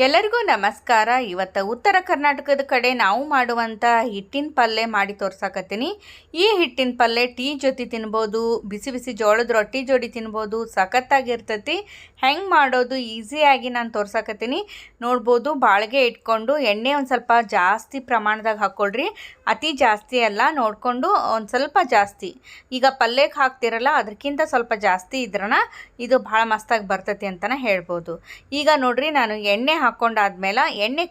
ಎಲ್ಲರಿಗೂ ನಮಸ್ಕಾರ. ಇವತ್ತು ಉತ್ತರ ಕರ್ನಾಟಕದ ಕಡೆ ನಾವು ಮಾಡುವಂಥ ಹಿಟ್ಟಿನ ಪಲ್ಯ ಮಾಡಿ ತೋರ್ಸಾಕತ್ತೀನಿ. ಈ ಹಿಟ್ಟಿನ ಪಲ್ಯ ಟೀ ಜೊತೆ ತಿನ್ಬೋದು, ಬಿಸಿ ಬಿಸಿ ಜೋಳದ ರೊಟ್ಟಿ ಜೋಡಿ ತಿನ್ಬೋದು, ಸಖತ್ತಾಗಿರ್ತೈತಿ. ಹೆಂಗೆ ಮಾಡೋದು ಈಸಿಯಾಗಿ ನಾನು ತೋರ್ಸಾಕತ್ತೀನಿ ನೋಡ್ಬೋದು. ಬಾಳಿಗೆ ಇಟ್ಕೊಂಡು ಎಣ್ಣೆ ಒಂದು ಸ್ವಲ್ಪ ಜಾಸ್ತಿ ಪ್ರಮಾಣದಾಗ ಹಾಕ್ಕೊಳ್ರಿ, ಅತಿ ಜಾಸ್ತಿ ಅಲ್ಲ, ನೋಡಿಕೊಂಡು ಒಂದು ಸ್ವಲ್ಪ ಜಾಸ್ತಿ. ಈಗ ಪಲ್ಯಕ್ಕೆ ಹಾಕ್ತಿರಲ್ಲ ಅದಕ್ಕಿಂತ ಸ್ವಲ್ಪ ಜಾಸ್ತಿ ಇದ್ರನ ಇದು ಭಾಳ ಮಸ್ತಾಗಿ ಬರ್ತೈತಿ ಅಂತಲೇ ಹೇಳ್ಬೋದು. ಈಗ ನೋಡ್ರಿ, ನಾನು ಎಣ್ಣೆ ಹಾಕ್ಕೊಂಡಾದ್ಮೇಲೆ ಎಣ್ಣೆ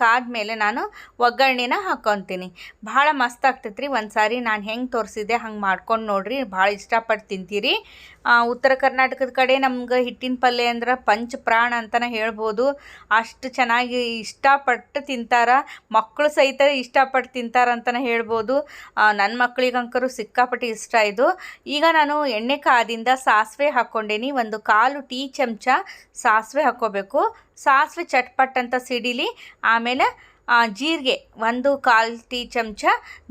ಕಾದ್ಮೇಲೆ ನಾನು ಒಗ್ಗರಣೆನ ಹಾಕ್ಕೊತೀನಿ. ಭಾಳ ಮಸ್ತ್ ಆಗ್ತೈತ್ರಿ. ಒಂದು ಸಾರಿ ನಾನು ಹೆಂಗೆ ತೋರಿಸಿದ್ದೆ ಹಂಗೆ ಮಾಡ್ಕೊಂಡು ನೋಡ್ರಿ, ಭಾಳ ಇಷ್ಟಪಟ್ಟು ತಿಂತೀರಿ. ಉತ್ತರ ಕರ್ನಾಟಕದ ಕಡೆ ನಮ್ಗೆ ಹಿಟ್ಟಿನ ಪಲ್ಯ ಅಂದ್ರೆ ಪಂಚ ಪ್ರಾಣ ಅಂತಲೇ ಹೇಳ್ಬೋದು. ಅಷ್ಟು ಚೆನ್ನಾಗಿ ಇಷ್ಟಪಟ್ಟು ತಿಂತಾರೆ, ಮಕ್ಕಳು ಸಹಿತ ಇಷ್ಟಪಟ್ಟು ತಿಂತಾರಂತಲೇ ಹೇಳ್ಬೋದು. ನನ್ನ ಮಕ್ಕಳಿಗಂಕರು ಸಿಕ್ಕಾಪಟ್ಟು ಇಷ್ಟ ಇದು. ಈಗ ನಾನು ಎಣ್ಣೆ ಕಾದಿಂದ ಸಾಸಿವೆ ಹಾಕ್ಕೊಂಡೇನಿ. ಒಂದು 1/4 ಟೀ ಚಮಚ ಸಾಸಿವೆ ಹಾಕ್ಕೋಬೇಕು. ಸಾಸಿವೆ ಚಟ್ಪಟ್ ಅಂತ ಸಿಡಿಲಿ. ಆಮೇಲೆ ಜೀರಿಗೆ 1/4 ಟೀ ಚಮಚ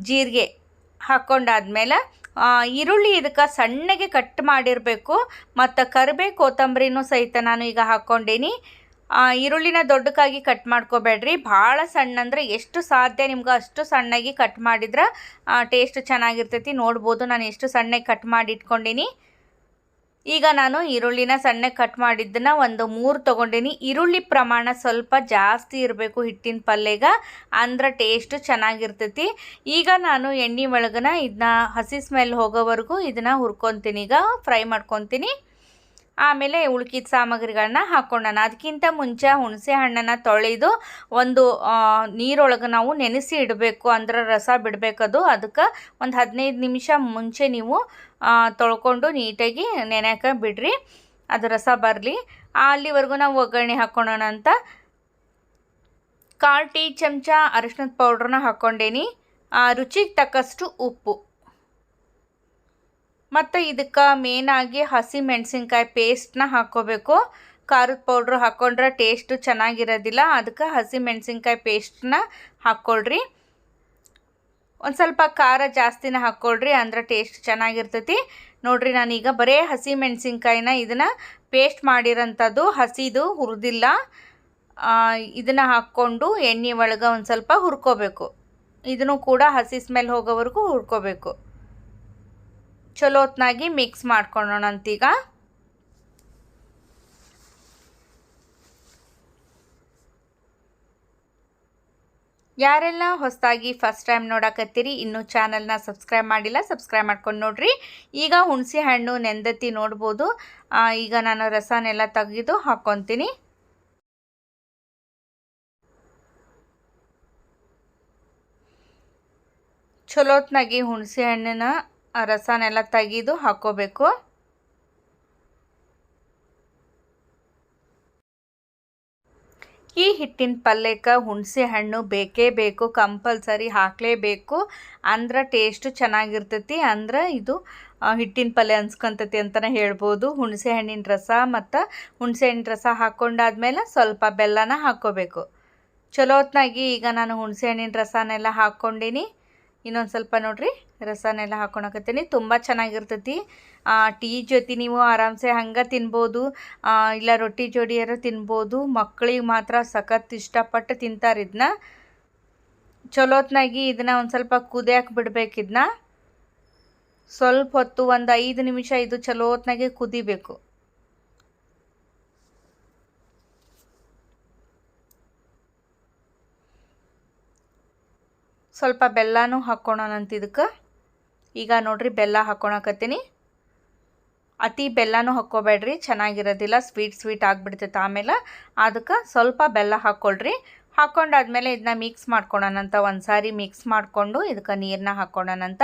ಜೀರಿಗೆ ಹಾಕ್ಕೊಂಡಾದ್ಮೇಲೆ ಈರುಳ್ಳಿ ಇದಕ್ಕೆ ಸಣ್ಣಗೆ ಕಟ್ ಮಾಡಿರಬೇಕು. ಮತ್ತು ಕರಿಬೇವು ಕೊತ್ತಂಬರಿನೂ ಸಹಿತ ನಾನು ಈಗ ಹಾಕ್ಕೊಂಡೇನಿ. ಈರುಳ್ಳಿನ ದೊಡ್ಡಕ್ಕಾಗಿ ಕಟ್ ಮಾಡ್ಕೋಬೇಡ್ರಿ, ಭಾಳ ಸಣ್ಣ ಅಂದರೆ ಎಷ್ಟು ಸಾಧ್ಯ ನಿಮ್ಗೆ ಅಷ್ಟು ಸಣ್ಣಗೆ ಕಟ್ ಮಾಡಿದ್ರೆ ಟೇಸ್ಟ್ ಚೆನ್ನಾಗಿರ್ತೈತಿ. ನೋಡ್ಬೋದು ನಾನು ಎಷ್ಟು ಸಣ್ಣಗೆ ಕಟ್ ಮಾಡಿ ಇಟ್ಕೊಂಡೀನಿ. ಈಗ ನಾನು ಈರುಳ್ಳಿನ ಸಣ್ಣಗೆ ಕಟ್ ಮಾಡಿದ್ದನ್ನು ಒಂದು 3 ತೊಗೊಂಡೀನಿ. ಈರುಳ್ಳಿ ಪ್ರಮಾಣ ಸ್ವಲ್ಪ ಜಾಸ್ತಿ ಇರಬೇಕು ಹಿಟ್ಟಿನ ಪಲ್ಯಗೆ, ಅಂದ್ರೆ ಟೇಸ್ಟು ಚೆನ್ನಾಗಿರ್ತೈತಿ. ಈಗ ನಾನು ಎಣ್ಣೆ ಒಳಗನ ಇದನ್ನ ಹಸಿ ಸ್ಮೆಲ್ ಹೋಗೋವರೆಗೂ ಇದನ್ನು ಹುರ್ಕೊತೀನಿ, ಈಗ ಫ್ರೈ ಮಾಡ್ಕೊತೀನಿ. ಆಮೇಲೆ ಉಳ್ಕಿದ ಸಾಮಗ್ರಿಗಳನ್ನ ಹಾಕ್ಕೊಂಡಾನ. ಅದಕ್ಕಿಂತ ಮುಂಚೆ ಹುಣಸೆ ಹಣ್ಣನ್ನು ತೊಳೆದು ಒಂದು ನೀರೊಳಗೆ ನಾವು ನೆನೆಸಿ ಇಡಬೇಕು, ಅಂದ್ರೆ ರಸ ಬಿಡಬೇಕದು. ಅದಕ್ಕೆ ಒಂದು 15 ನಿಮಿಷ ಮುಂಚೆ ನೀವು ತೊಳ್ಕೊಂಡು ನೀಟಾಗಿ ನೆನೆಯಕ್ಕೆ ಬಿಡ್ರಿ, ಅದು ರಸ ಬರಲಿ. ಅಲ್ಲಿವರೆಗೂ ನಾವು ಒಗ್ಗರಣೆ ಹಾಕ್ಕೊಳ್ಳೋಣ ಅಂತ 1/4 ಟೀ ಚಮಚ ಅರಿಶಿಣದ ಪೌಡ್ರನ್ನ ಹಾಕ್ಕೊಂಡೇನಿ. ರುಚಿಗೆ ತಕ್ಕಷ್ಟು ಉಪ್ಪು, ಮತ್ತು ಇದಕ್ಕೆ ಮೇನಾಗಿ ಹಸಿ ಮೆಣಸಿನ್ಕಾಯಿ ಪೇಸ್ಟ್ನ ಹಾಕ್ಕೋಬೇಕು. ಖಾರದ ಪೌಡ್ರು ಹಾಕ್ಕೊಂಡ್ರೆ ಟೇಸ್ಟು ಚೆನ್ನಾಗಿರೋದಿಲ್ಲ, ಅದಕ್ಕೆ ಹಸಿ ಮೆಣಸಿನ್ಕಾಯಿ ಪೇಸ್ಟನ್ನ ಹಾಕ್ಕೊಳ್ರಿ. ಒಂದು ಸ್ವಲ್ಪ ಖಾರ ಜಾಸ್ತಿನ ಹಾಕ್ಕೊಳ್ರಿ, ಅಂದ್ರೆ ಟೇಸ್ಟ್ ಚೆನ್ನಾಗಿರ್ತೈತಿ. ನೋಡಿರಿ, ನಾನೀಗ ಬರೀ ಹಸಿ ಮೆಣಸಿನ್ಕಾಯಿನ ಇದನ್ನು ಪೇಸ್ಟ್ ಮಾಡಿರೋಂಥದ್ದು, ಹಸಿದು ಹುರಿದಿಲ್ಲ. ಇದನ್ನು ಹಾಕ್ಕೊಂಡು ಎಣ್ಣೆ ಒಳಗೆ ಒಂದು ಸ್ವಲ್ಪ ಹುರ್ಕೋಬೇಕು. ಇದನ್ನು ಕೂಡ ಹಸಿ ಸ್ಮೆಲ್ ಹೋಗೋವರೆಗೂ ಹುರ್ಕೋಬೇಕು. ಚಲೋ ಹೊತ್ನಾಗಿ ಮಿಕ್ಸ್ ಮಾಡ್ಕೊಳ್ಳೋಣ ಅಂತೀಗ. ಯಾರೆಲ್ಲ ಹೊಸದಾಗಿ ಫಸ್ಟ್ ಟೈಮ್ ನೋಡಕತ್ತೀರಿ, ಇನ್ನೂ ಚಾನಲ್ನ ಸಬ್ಸ್ಕ್ರೈಬ್ ಮಾಡಿಲ್ಲ, ಸಬ್ಸ್ಕ್ರೈಬ್ ಮಾಡ್ಕೊಂಡು ನೋಡ್ರಿ. ಈಗ ಹುಣಸೆ ಹಣ್ಣು ನೆಂದತಿ ನೋಡ್ಬೋದು. ಈಗ ನಾನು ರಸನೆಲ್ಲ ತೆಗೆದು ಹಾಕ್ಕೊತೀನಿ. ಚಲೋ ಹೊತ್ನಾಗಿ ಹುಣಸೆ ಹಣ್ಣಿನ ರಸನೆಲ್ಲ ತೆಗೆದು ಹಾಕ್ಕೋಬೇಕು. ಈ ಹಿಟ್ಟಿನ ಪಲ್ಯಕ್ಕೆ ಹುಣಸೆ ಹಣ್ಣು ಬೇಕೇ ಬೇಕು, ಕಂಪಲ್ಸರಿ ಹಾಕಲೇಬೇಕು, ಅಂದ್ರೆ ಟೇಸ್ಟು ಚೆನ್ನಾಗಿರ್ತೈತಿ. ಅಂದ್ರೆ ಇದು ಹಿಟ್ಟಿನ ಪಲ್ಯ ಅನ್ಸ್ಕೊಂತೈತಿ ಅಂತಲೇ ಹೇಳ್ಬೋದು. ಹುಣಸೆ ಹಣ್ಣಿನ ರಸ ಮತ್ತು ಹುಣಸೆ ಹಣ್ಣಿನ ರಸ ಹಾಕ್ಕೊಂಡಾದ್ಮೇಲೆ ಸ್ವಲ್ಪ ಬೆಲ್ಲನ ಹಾಕ್ಕೋಬೇಕು. ಚಲೋ ಹೊತ್ನಾಗಿ ಈಗ ನಾನು ಹುಣಸೆ ಹಣ್ಣಿನ ರಸನೆಲ್ಲ ಹಾಕ್ಕೊಂಡೀನಿ. ಇನ್ನೊಂದು ಸ್ವಲ್ಪ ನೋಡ್ರಿ ರಸನೆಲ್ಲ ಹಾಕ್ಕೊಳಕತ್ತೀನಿ. ತುಂಬ ಚೆನ್ನಾಗಿರ್ತೈತಿ. ಟೀ ಜೊತೆ ನೀವು ಆರಾಮ್ಸೆ ಹಂಗೆ ತಿನ್ಬೋದು, ಇಲ್ಲ ರೊಟ್ಟಿ ಜೋಡಿಯಾರು ತಿನ್ಬೋದು. ಮಕ್ಕಳಿಗೆ ಮಾತ್ರ ಸಖತ್ ಇಷ್ಟಪಟ್ಟು ತಿಂತಾರೆ ಇದನ್ನ. ಚಲೋ ಹೊತ್ನಾಗಿ ಇದನ್ನು ಒಂದು ಸ್ವಲ್ಪ ಕುದಿಯಕ್ಕೆ ಬಿಡ್ಬೇಕು. ಇದನ್ನ ಸ್ವಲ್ಪ ಹೊತ್ತು, ಒಂದು 5 ನಿಮಿಷ ಇದು ಚಲೋ ಹೊತ್ನಾಗೆ ಕುದಿಬೇಕು. ಸ್ವಲ್ಪ ಬೆಲ್ಲನೂ ಹಾಕ್ಕೊಳೋಣಂತ ಇದಕ್ಕೆ. ಈಗ ನೋಡ್ರಿ, ಬೆಲ್ಲ ಹಾಕ್ಕೊಳಕತ್ತೀನಿ. ಅತಿ ಬೆಲ್ಲನೂ ಹಾಕ್ಕೋಬೇಡ್ರಿ, ಚೆನ್ನಾಗಿರೋದಿಲ್ಲ, ಸ್ವೀಟ್ ಆಗಿಬಿಡ್ತೈತೆ ಆಮೇಲೆ. ಅದಕ್ಕೆ ಸ್ವಲ್ಪ ಬೆಲ್ಲ ಹಾಕ್ಕೊಳ್ರಿ. ಹಾಕ್ಕೊಂಡಾದ್ಮೇಲೆ ಇದನ್ನ ಮಿಕ್ಸ್ ಮಾಡ್ಕೊಳೋಣಂತ. ಒಂದು ಸಾರಿ ಮಿಕ್ಸ್ ಮಾಡಿಕೊಂಡು ಇದಕ್ಕೆ ನೀರನ್ನ ಹಾಕ್ಕೊಳೋಣಂತ.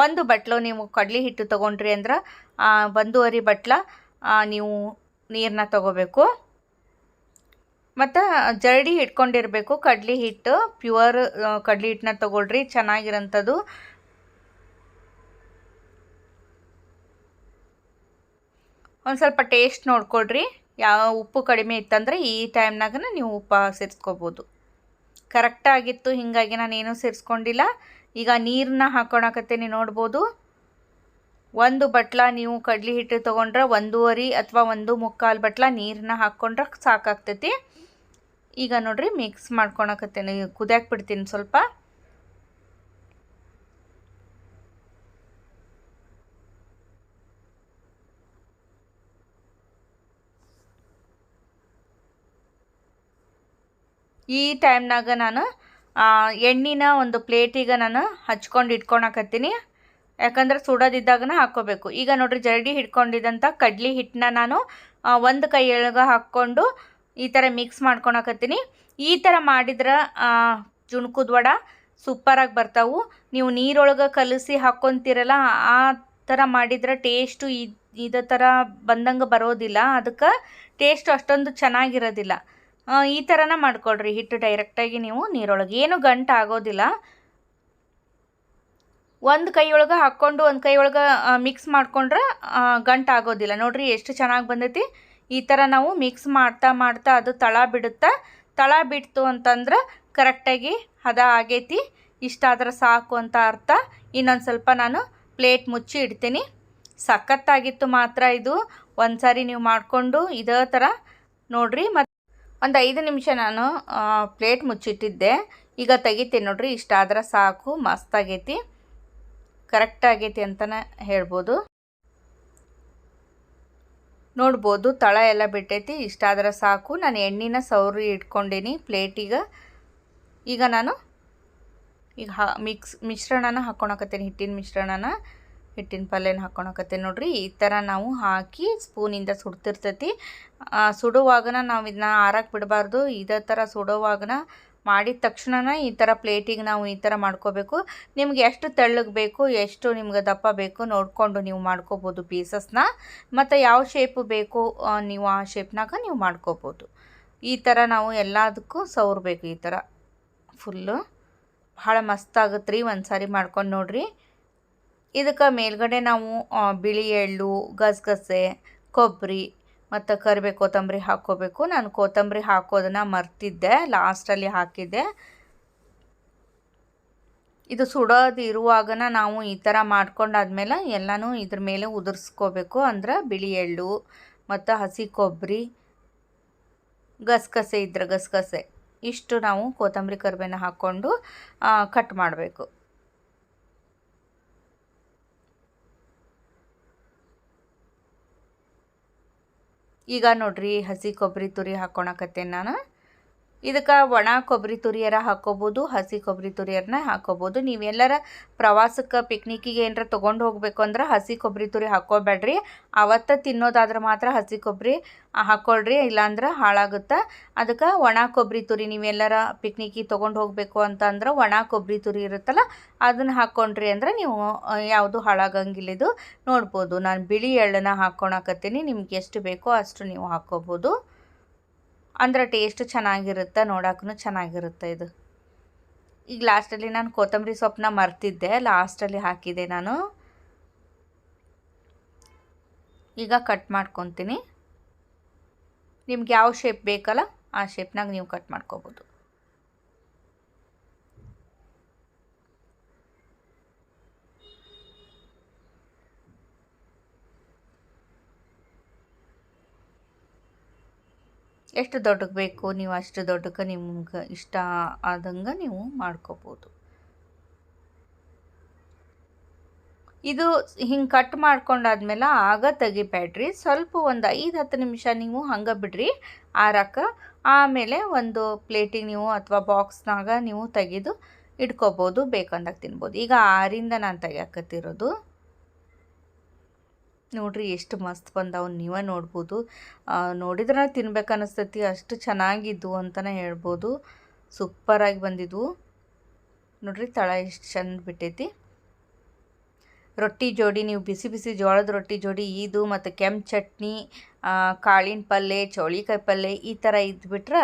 1 ಬಟ್ಲು ನೀವು ಕಡ್ಲೆ ಹಿಟ್ಟು ತೊಗೊಂಡ್ರಿ ಅಂದ್ರೆ 1.5 ಬಟ್ಲ ನೀವು ನೀರನ್ನ ತೊಗೋಬೇಕು. ಮತ್ತು ಜರಡಿ ಇಟ್ಕೊಂಡಿರಬೇಕು ಕಡ್ಲೆ ಹಿಟ್ಟು, ಪ್ಯೂರ್ ಕಡ್ಲೆ ಹಿಟ್ಟನ್ನ ತೊಗೊಳ್ರಿ, ಚೆನ್ನಾಗಿರೋಂಥದ್ದು. ಒಂದು ಸ್ವಲ್ಪ ಟೇಸ್ಟ್ ನೋಡ್ಕೊಳ್ರಿ, ಯಾವ ಉಪ್ಪು ಕಡಿಮೆ ಇತ್ತಂದರೆ ಈ ಟೈಮ್ನಾಗ ನೀವು ಉಪ್ಪು ಸೇರಿಸ್ಕೋಬೋದು. ಕರೆಕ್ಟಾಗಿತ್ತು, ಹೀಗಾಗಿ ನಾನೇನು ಸೇರಿಸ್ಕೊಂಡಿಲ್ಲ. ಈಗ ನೀರನ್ನ ಹಾಕ್ಕೊಳಕತ್ತೀನಿ. ನೋಡ್ಬೋದು, 1 ಬಟ್ಲ ನೀವು ಕಡ್ಲೆ ಹಿಟ್ಟು ತೊಗೊಂಡ್ರೆ 1.5 ಅಥವಾ 1 ಮುಕ್ಕಾಲು ಬಟ್ಲ ನೀರನ್ನ ಹಾಕ್ಕೊಂಡ್ರೆ ಸಾಕಾಗ್ತೈತಿ. ಈಗ ನೋಡ್ರಿ ಮಿಕ್ಸ್ ಮಾಡ್ಕೊಳಕತ್ತೇನೆ, ಕುದಿಯಾಕೆ ಬಿಡ್ತೀನಿ ಸ್ವಲ್ಪ. ಈ ಟೈಮ್ನಾಗ ನಾನು ಎಣ್ಣೆನ ಒಂದು ಪ್ಲೇಟಿಗೆ ನಾನು ಹಚ್ಕೊಂಡು ಇಟ್ಕೊಳಕತ್ತೀನಿ, ಯಾಕಂದ್ರೆ ಸುಡೋದಿದ್ದಾಗನ ಹಾಕ್ಕೋಬೇಕು. ಈಗ ನೋಡ್ರಿ ಜರಡಿ ಹಿಡ್ಕೊಂಡಿದ್ದಂಥ ಕಡ್ಲಿ ಹಿಟ್ಟನ್ನ ನಾನು ಒಂದು ಕೈಯೊಳಗೆ ಹಾಕ್ಕೊಂಡು ಈ ಥರ ಮಿಕ್ಸ್ ಮಾಡ್ಕೊಳಕತ್ತೀನಿ. ಈ ಥರ ಮಾಡಿದ್ರೆ ಜುಣ್ಕುದ ವಡ ಸೂಪರಾಗಿ ಬರ್ತಾವೆ. ನೀವು ನೀರೊಳಗೆ ಕಲಸಿ ಹಾಕ್ಕೊತಿರಲ್ಲ, ಆ ಥರ ಮಾಡಿದ್ರೆ ಟೇಸ್ಟು ಇದೇ ಥರ ಬಂದಂಗೆ ಬರೋದಿಲ್ಲ, ಅದಕ್ಕೆ ಟೇಸ್ಟು ಅಷ್ಟೊಂದು ಚೆನ್ನಾಗಿರೋದಿಲ್ಲ. ಈ ಥರನ ಮಾಡ್ಕೊಳ್ರಿ, ಹಿಟ್ಟು ಡೈರೆಕ್ಟಾಗಿ ನೀವು ನೀರೊಳಗೆ, ಏನು ಗಂಟು ಆಗೋದಿಲ್ಲ. ಒಂದು ಕೈಯೊಳಗೆ ಹಾಕ್ಕೊಂಡು ಒಂದು ಕೈಯೊಳಗೆ ಮಿಕ್ಸ್ ಮಾಡ್ಕೊಂಡ್ರೆ ಗಂಟು ಆಗೋದಿಲ್ಲ. ನೋಡ್ರಿ ಎಷ್ಟು ಚೆನ್ನಾಗಿ ಬಂದೈತಿ. ಈ ಥರ ನಾವು ಮಿಕ್ಸ್ ಮಾಡ್ತಾ ಮಾಡ್ತಾ ಅದು ತಳ ಬಿಡುತ್ತಾ, ತಳ ಬಿಡ್ತು ಅಂತಂದ್ರೆ ಕರೆಕ್ಟಾಗಿ ಹದ ಆಗೈತಿ, ಇಷ್ಟಾದ್ರೆ ಸಾಕು ಅಂತ ಅರ್ಥ. ಇನ್ನೊಂದು ಸ್ವಲ್ಪ ನಾನು ಪ್ಲೇಟ್ ಮುಚ್ಚಿ ಇಡ್ತೀನಿ. ಸಖತ್ತಾಗಿತ್ತು ಮಾತ್ರ ಇದು. ಒಂದು ಸಾರಿ ನೀವು ಮಾಡಿಕೊಂಡು ಇದೇ ಥರ ನೋಡ್ರಿ. ಮತ್ತು ಒಂದು 5 ನಿಮಿಷ ನಾನು ಪ್ಲೇಟ್ ಮುಚ್ಚಿಟ್ಟಿದ್ದೆ, ಈಗ ತೆಗಿತೀನಿ ನೋಡ್ರಿ. ಇಷ್ಟಾದ್ರೆ ಸಾಕು, ಮಸ್ತಾಗೈತಿ, ಕರೆಕ್ಟಾಗೈತಿ ಅಂತಲೇ ಹೇಳ್ಬೋದು. ನೋಡ್ಬೋದು ತಳ ಎಲ್ಲ ಬಿಟ್ಟೈತಿ, ಇಷ್ಟಾದ್ರೆ ಸಾಕು. ನಾನು ಎಣ್ಣೆನ ಸೌರಿ ಇಟ್ಕೊಂಡೀನಿ ಪ್ಲೇಟಿಗೆ. ಈಗ ನಾನು ಈಗ ಮಿಶ್ರಣನ ಹಾಕ್ಕೊಳಕತ್ತೀನಿ, ಹಿಟ್ಟಿನ ಪಲ್ಯನ ಹಾಕ್ಕೊಳಕತ್ತೀನಿ ನೋಡ್ರಿ. ಈ ಥರ ನಾವು ಹಾಕಿ ಸ್ಪೂನಿಂದ ಸುಡ್ತಿರ್ತೈತಿ. ಸುಡುವಾಗನ ನಾವು ಇದನ್ನ ಆರಕ್ಕೆ ಬಿಡಬಾರ್ದು. ಇದೇ ಥರ ಸುಡುವಾಗನ ಮಾಡಿದ ತಕ್ಷಣ ಈ ಥರ ಪ್ಲೇಟಿಗೆ ನಾವು ಈ ಥರ ಮಾಡ್ಕೋಬೇಕು. ನಿಮ್ಗೆ ಎಷ್ಟು ತೆಳ್ಳಗೆ ಬೇಕು, ಎಷ್ಟು ನಿಮ್ಗೆ ದಪ್ಪ ಬೇಕು ನೋಡಿಕೊಂಡು ನೀವು ಮಾಡ್ಕೋಬೋದು ಪೀಸಸ್ನ. ಮತ್ತು ಯಾವ ಶೇಪು ಬೇಕು ನೀವು ಆ ಶೇಪ್ನಾಗ ನೀವು ಮಾಡ್ಕೋಬೋದು. ಈ ಥರ ನಾವು ಎಲ್ಲದಕ್ಕೂ ಸವರ್ಬೇಕು. ಈ ಥರ ಫುಲ್ಲು ಭಾಳ ಮಸ್ತಾಗುತ್ತೆ ರೀ. ಒಂದು ಸಾರಿ ಮಾಡ್ಕೊಂಡು ನೋಡ್ರಿ. ಇದಕ್ಕೆ ಮೇಲ್ಗಡೆ ನಾವು ಬಿಳಿ ಎಳ್ಳು, ಗಸಗಸೆ, ಕೊಬ್ಬರಿ ಮತ್ತು ಕರಿಬೇವು, ಕೊತ್ತಂಬರಿ ಹಾಕ್ಕೋಬೇಕು. ನಾನು ಕೊತ್ತಂಬರಿ ಹಾಕೋದನ್ನು ಮರ್ತಿದ್ದೆ, ಲಾಸ್ಟಲ್ಲಿ ಹಾಕಿದ್ದೆ. ಇದು ಸುಡೋದು ಇರುವಾಗನ ನಾವು ಈ ಥರ ಮಾಡ್ಕೊಂಡಾದ್ಮೇಲೆ ಎಲ್ಲನೂ ಇದ್ರ ಮೇಲೆ ಉದುರಿಸ್ಕೋಬೇಕು. ಅಂದ್ರೆ ಬಿಳಿ ಎಳ್ಳು ಮತ್ತು ಹಸಿ ಕೊಬ್ಬರಿ, ಗಸಗಸೆ ಇದ್ರೆ ಗಸಗಸೆ, ಇಷ್ಟು ನಾವು ಕೊತ್ತಂಬರಿ ಕರಿಬೇವನ್ನ ಹಾಕ್ಕೊಂಡು ಕಟ್ ಮಾಡಬೇಕು. ಈಗ ನೋಡ್ರಿ ಹಸಿ ಕೊಬ್ಬರಿ ತುರಿ ಹಾಕ್ಕೊಳಕತ್ತೇನೆ ನಾನು. ಇದಕ್ಕೆ ಒಣ ಕೊಬ್ಬರಿ ತುರಿಯರ ಹಾಕ್ಕೋಬೋದು, ಹಸಿ ಕೊಬ್ಬರಿ ತುರಿಯರನ್ನ ಹಾಕ್ಕೋಬೋದು. ನೀವೆಲ್ಲರ ಪ್ರವಾಸಕ್ಕೆ ಪಿಕ್ನಿಕ್ಕಿಗೆ ಏನಾರ ತೊಗೊಂಡು ಹೋಗಬೇಕು ಅಂದ್ರೆ ಹಸಿ ಕೊಬ್ಬರಿ ತುರಿ ಹಾಕ್ಕೋಬೇಡ್ರಿ. ಅವತ್ತು ತಿನ್ನೋದಾದ್ರೆ ಮಾತ್ರ ಹಸಿ ಕೊಬ್ಬರಿ ಹಾಕ್ಕೊಳ್ರಿ, ಇಲ್ಲಾಂದ್ರೆ ಹಾಳಾಗುತ್ತೆ. ಅದಕ್ಕೆ ಒಣ ಕೊಬ್ಬರಿ ತುರಿ, ನೀವೆಲ್ಲರ ಪಿಕ್ನಿಕ್ಕಿಗೆ ತೊಗೊಂಡು ಹೋಗಬೇಕು ಅಂತಂದ್ರೆ ಒಣ ಕೊಬ್ಬರಿ ತುರಿ ಇರುತ್ತಲ್ಲ, ಅದನ್ನು ಹಾಕ್ಕೊಂಡ್ರಿ ಅಂದ್ರೆ ನೀವು ಯಾವುದು ಹಾಳಾಗಂಗಿಲ್ಲ. ಇದು ನೋಡ್ಬೋದು ನಾನು ಬಿಳಿ ಎಳ್ಳನ್ನು ಹಾಕ್ಕೊಳಕತ್ತೀನಿ. ನಿಮ್ಗೆ ಎಷ್ಟು ಬೇಕೋ ಅಷ್ಟು ನೀವು ಹಾಕ್ಕೋಬೋದು. ಅಂದ್ರೆ ಟೇಸ್ಟ್ ಚೆನ್ನಾಗಿರುತ್ತೆ, ನೋಡೋಕ್ಕೂ ಚೆನ್ನಾಗಿರುತ್ತೆ ಇದು. ಈಗ ಲಾಸ್ಟಲ್ಲಿ ನಾನು ಕೊತ್ತಂಬರಿ ಸೊಪ್ಪನ್ನ ಮರ್ತಿದ್ದೆ, ಲಾಸ್ಟಲ್ಲಿ ಹಾಕಿದೆ ನಾನು. ಈಗ ಕಟ್ ಮಾಡ್ಕೊತೀನಿ. ನಿಮ್ಗೆ ಯಾವ ಶೇಪ್ ಬೇಕಲ್ಲ ಆ ಶೇಪ್ನಾಗ ನೀವು ಕಟ್ ಮಾಡ್ಕೋಬೋದು. ಎಷ್ಟು ದೊಡ್ಡಗೆ ಬೇಕು ನೀವು ಅಷ್ಟು ದೊಡ್ಡಕ್ಕೆ ನಿಮ್ಗೆ ಇಷ್ಟ ಆದಂಗೆ ನೀವು ಮಾಡ್ಕೋಬೋದು. ಇದು ಹಿಂಗೆ ಕಟ್ ಮಾಡ್ಕೊಂಡಾದ್ಮೇಲೆ ಆಗ ತೆಗಿಬೇಡ್ರಿ. ಸ್ವಲ್ಪ ಒಂದು 5-10 ನಿಮಿಷ ನೀವು ಹಂಗೆ ಬಿಡ್ರಿ ಆರಕ್ಕೆ. ಆಮೇಲೆ ಒಂದು ಪ್ಲೇಟಿಗೆ ನೀವು ಅಥವಾ ಬಾಕ್ಸ್ನಾಗ ನೀವು ತೆಗೆದು ಇಟ್ಕೋಬೋದು, ಬೇಕಂದಾಗ ತಿನ್ಬೋದು. ಈಗ ಆರಿಂದ ನಾನು ತೆಗಿಯಾಕತ್ತಿರೋದು ನೋಡ್ರಿ ಎಷ್ಟು ಮಸ್ತ್ ಬಂದವು. ನೀವೇ ನೋಡ್ಬೋದು, ನೋಡಿದ್ರೆ ತಿನ್ಬೇಕು ಅನ್ನಿಸ್ತೈತಿ, ಅಷ್ಟು ಚೆನ್ನಾಗಿದ್ವು ಅಂತಲೇ ಹೇಳ್ಬೋದು. ಸೂಪರಾಗಿ ಬಂದಿದ್ವು ನೋಡ್ರಿ. ತಳ ಎಷ್ಟು ಚೆಂದ ಬಿಟ್ಟೈತಿ. ರೊಟ್ಟಿ ಜೋಡಿ ನೀವು ಬಿಸಿ ಬಿಸಿ ಜೋಳದ ರೊಟ್ಟಿ ಜೋಡಿ ಇದು ಮತ್ತು ಕೆಂಪು ಚಟ್ನಿ, ಕಾಳಿನ ಪಲ್ಯ, ಚೌಳಿಕಾಯಿ ಪಲ್ಯ ಈ ಥರ ಇದ್ಬಿಟ್ರೆ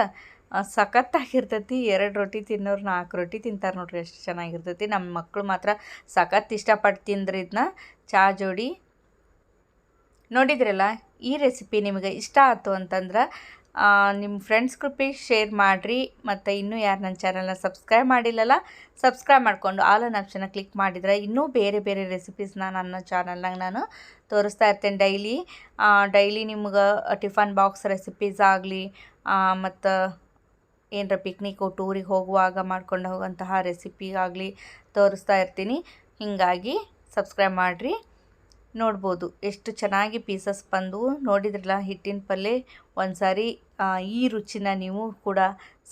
ಸಖತ್ತಾಗಿರ್ತೈತಿ. 2 ರೊಟ್ಟಿ ತಿನ್ನೋರು 4 ರೊಟ್ಟಿ ತಿಂತಾರೆ ನೋಡ್ರಿ, ಎಷ್ಟು ಚೆನ್ನಾಗಿರ್ತೈತಿ. ನಮ್ಮ ಮಕ್ಕಳು ಮಾತ್ರ ಸಖತ್ ಇಷ್ಟಪಟ್ಟು ತಿಂದ್ರೆ ಇದನ್ನ ಚಹಾ ಜೋಡಿ. ನೋಡಿದ್ರಲ್ಲ, ಈ ರೆಸಿಪಿ ನಿಮಗೆ ಇಷ್ಟ ಆಯ್ತು ಅಂತಂದ್ರೆ ನಿಮ್ಮ ಫ್ರೆಂಡ್ಸ್ ಗ್ರೂಪಿಗೆ ಶೇರ್ ಮಾಡಿರಿ. ಮತ್ತು ಇನ್ನೂ ಯಾರು ನನ್ನ ಚಾನಲ್ನ ಸಬ್ಸ್ಕ್ರೈಬ್ ಮಾಡಿಲ್ಲಲ್ಲ, ಸಬ್ಸ್ಕ್ರೈಬ್ ಮಾಡಿಕೊಂಡು ಆಲ್ ಆನ್ ಆಪ್ಷನ್ನ ಕ್ಲಿಕ್ ಮಾಡಿದರೆ ಇನ್ನೂ ಬೇರೆ ಬೇರೆ ರೆಸಿಪೀಸ್ನ ನನ್ನ ಚಾನಲ್ನಾಗ ನಾನು ತೋರಿಸ್ತಾ ಇರ್ತೇನೆ. ಡೈಲಿ ನಿಮ್ಗೆ ಟಿಫನ್ ಬಾಕ್ಸ್ ರೆಸಿಪೀಸ್ ಆಗಲಿ ಮತ್ತು ಏನರ ಪಿಕ್ನಿಕ್ಕು ಟೂರಿಗೆ ಹೋಗುವಾಗ ಮಾಡ್ಕೊಂಡು ಹೋಗುವಂತಹ ರೆಸಿಪಿ ಆಗಲಿ ತೋರಿಸ್ತಾ ಇರ್ತೀನಿ. ಹೀಗಾಗಿ ಸಬ್ಸ್ಕ್ರೈಬ್ ಮಾಡಿರಿ. ನೋಡ್ಬೋದು ಎಷ್ಟು ಚೆನ್ನಾಗಿ ಪೀಸಸ್ ಬಂದು. ನೋಡಿದ್ರಲ್ಲ ಹಿಟ್ಟಿನ ಪಲ್ಯ. ಒಂದು ಸಾರಿ ಈ ರುಚಿನ ನೀವು ಕೂಡ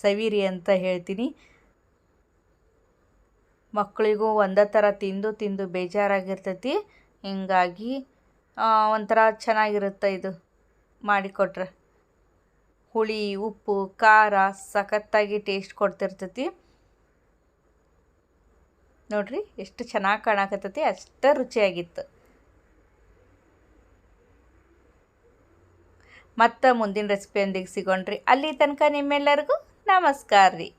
ಸವಿರಿ ಅಂತ ಹೇಳ್ತೀನಿ. ಮಕ್ಕಳಿಗೂ ಒಂದೇ ಥರ ತಿಂದು ಬೇಜಾರಾಗಿರ್ತೈತಿ. ಹೀಗಾಗಿ ಒಂಥರ ಚೆನ್ನಾಗಿರುತ್ತೆ ಇದು ಮಾಡಿಕೊಟ್ರೆ. ಹುಳಿ ಉಪ್ಪು ಖಾರ ಸಖತ್ತಾಗಿ ಟೇಸ್ಟ್ ಕೊಡ್ತಿರ್ತೈತಿ. ನೋಡ್ರಿ ಎಷ್ಟು ಚೆನ್ನಾಗಿ ಕಾಣಕತ್ತೈತಿ, ಅಷ್ಟೇ ರುಚಿಯಾಗಿತ್ತು. ಮತ್ತು ಮುಂದಿನ ರೆಸಿಪಿಯೊಂದಿಗೆ ಸಿಗೋಣ್ರಿ. ಅಲ್ಲಿ ತನಕ ನಿಮ್ಮೆಲ್ಲರಿಗೂ ನಮಸ್ಕಾರ ರೀ.